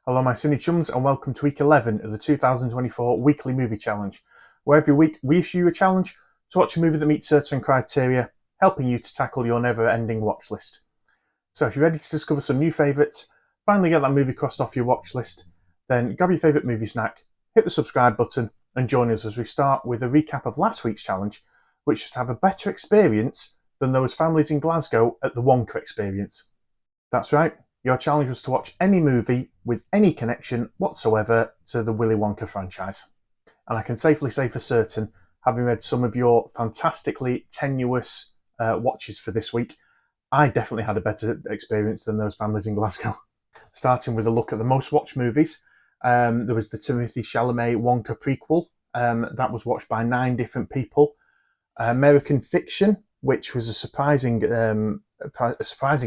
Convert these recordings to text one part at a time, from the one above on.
Hello my cine chums and welcome to week 11 of the 2024 Weekly Movie Challenge, where every week we issue you a challenge to watch a movie that meets certain criteria, helping you to tackle your never-ending watch list. So if you're ready to discover some new favourites, finally get that movie crossed off your watch list, then grab your favourite movie snack, hit the subscribe button and join us as we start with a recap of last week's challenge, which was to have a better experience than those families in Glasgow at the Wonka experience. That's right. Your challenge was to watch any movie with any connection whatsoever to the Willy Wonka franchise. And I can safely say for certain, having read some of your fantastically tenuous watches for this week, I definitely had a better experience than those families in Glasgow. Starting with a look at the most watched movies, there was the Timothy Chalamet Wonka prequel. That was watched by 9 different people. American Fiction, which was a surprising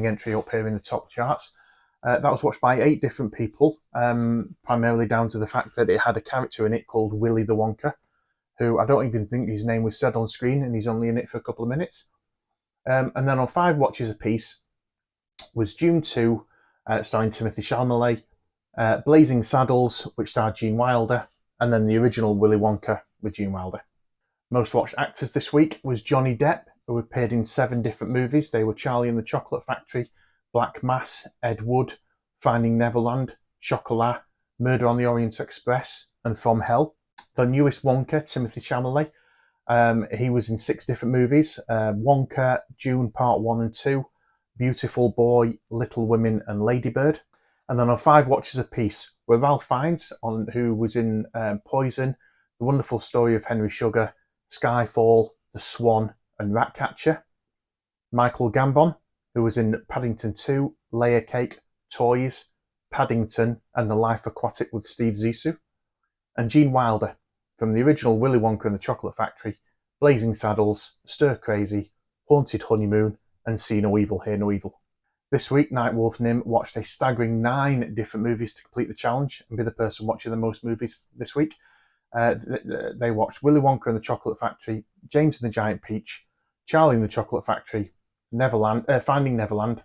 entry up here in the top charts. That was watched by 8 different people, primarily down to the fact that it had a character in it called Willy the Wonka, who I don't even think his name was said on screen, and he's only in it for a couple of minutes. And then on 5 watches apiece was Dune 2, starring Timothy Chalamet, Blazing Saddles, which starred Gene Wilder, and then the original Willy Wonka with Gene Wilder. Most watched actors this week was Johnny Depp, who appeared in 7 different movies. They were Charlie and the Chocolate Factory, Black Mass, Ed Wood, Finding Neverland, Chocolat, Murder on the Orient Express, and From Hell. The newest Wonka, Timothy Chalamet, he was in 6 different movies. Wonka, Dune Part 1 and 2, Beautiful Boy, Little Women, and Ladybird. And then on 5 watches apiece were Ralph Fiennes, who was in Poison, The Wonderful Story of Henry Sugar, Skyfall, The Swan, and Ratcatcher. Michael Gambon, who was in Paddington 2, Layer Cake, Toys, Paddington, and The Life Aquatic with Steve Zissou. And Gene Wilder, from the original Willy Wonka and the Chocolate Factory, Blazing Saddles, Stir Crazy, Haunted Honeymoon, and See No Evil, Hear No Evil. This week, Nightwolf Nim watched a staggering 9 different movies to complete the challenge and be the person watching the most movies this week. They watched Willy Wonka and the Chocolate Factory, James and the Giant Peach, Charlie and the Chocolate Factory, Neverland, Finding Neverland,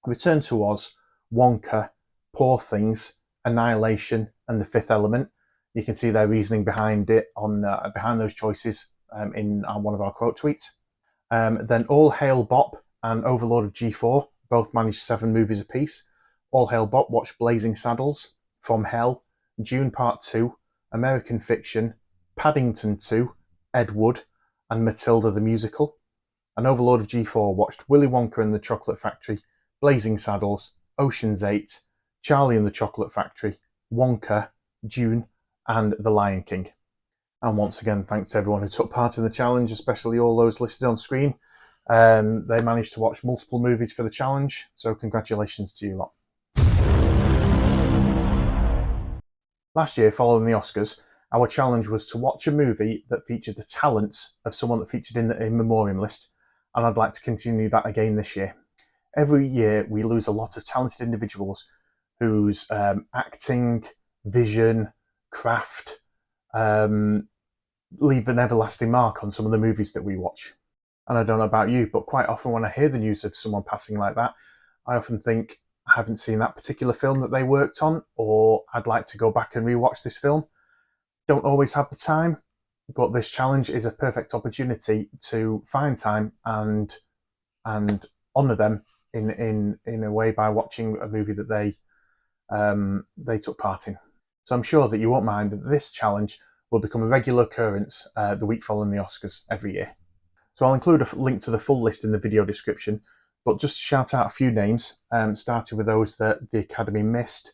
Return to Oz, Wonka, Poor Things, Annihilation, and The Fifth Element. You can see their reasoning behind it on behind those choices in one of our quote tweets. Then All Hail Bop and Overlord of G4 both managed 7 movies apiece. All Hail Bop watched Blazing Saddles, From Hell, Dune Part 2, American Fiction, Paddington 2, Ed Wood, and Matilda the Musical. And Overlord of G4 watched Willy Wonka and the Chocolate Factory, Blazing Saddles, Ocean's 8, Charlie and the Chocolate Factory, Wonka, Dune, and The Lion King. And once again, thanks to everyone who took part in the challenge, especially all those listed on screen. They managed to watch multiple movies for the challenge, so congratulations to you lot. Last year, following the Oscars, our challenge was to watch a movie that featured the talents of someone that featured in the In Memoriam list, and I'd like to continue that again this year. Every year, we lose a lot of talented individuals whose acting, vision, craft leave an everlasting mark on some of the movies that we watch. And I don't know about you, but quite often when I hear the news of someone passing like that, I often think, I haven't seen that particular film that they worked on, or I'd like to go back and rewatch this film. Don't always have the time, but this challenge is a perfect opportunity to find time and honour them in a way by watching a movie that they took part in. So I'm sure that you won't mind that this challenge will become a regular occurrence the week following the Oscars every year. So I'll include a link to the full list in the video description, but just to shout out a few names, starting with those that the Academy missed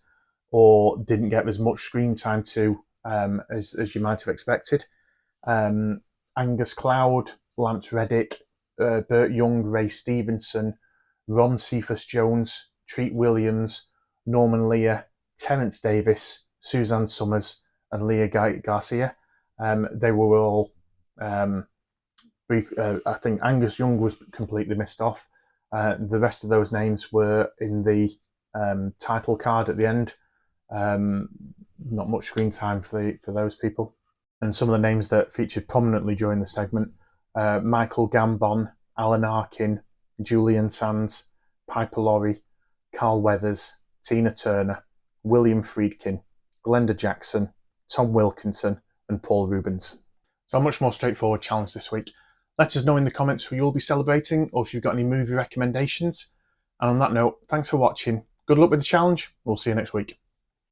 or didn't get as much screen time to as you might have expected. Angus Cloud, Lance Reddick, Burt Young, Ray Stevenson, Ron Cephas-Jones, Treat Williams, Norman Lear, Terence Davis, Suzanne Summers, and Leah Garcia. They were all brief. I think Angus Young was completely missed off. The rest of those names were in the title card at the end. Not much screen time for those people. And some of the names that featured prominently during the segment, Michael Gambon, Alan Arkin, Julian Sands, Piper Laurie, Carl Weathers, Tina Turner, William Friedkin, Glenda Jackson, Tom Wilkinson, and Paul Rubens. So a much more straightforward challenge this week. Let us know in the comments who you'll be celebrating or if you've got any movie recommendations. And on that note, thanks for watching. Good luck with the challenge. We'll see you next week.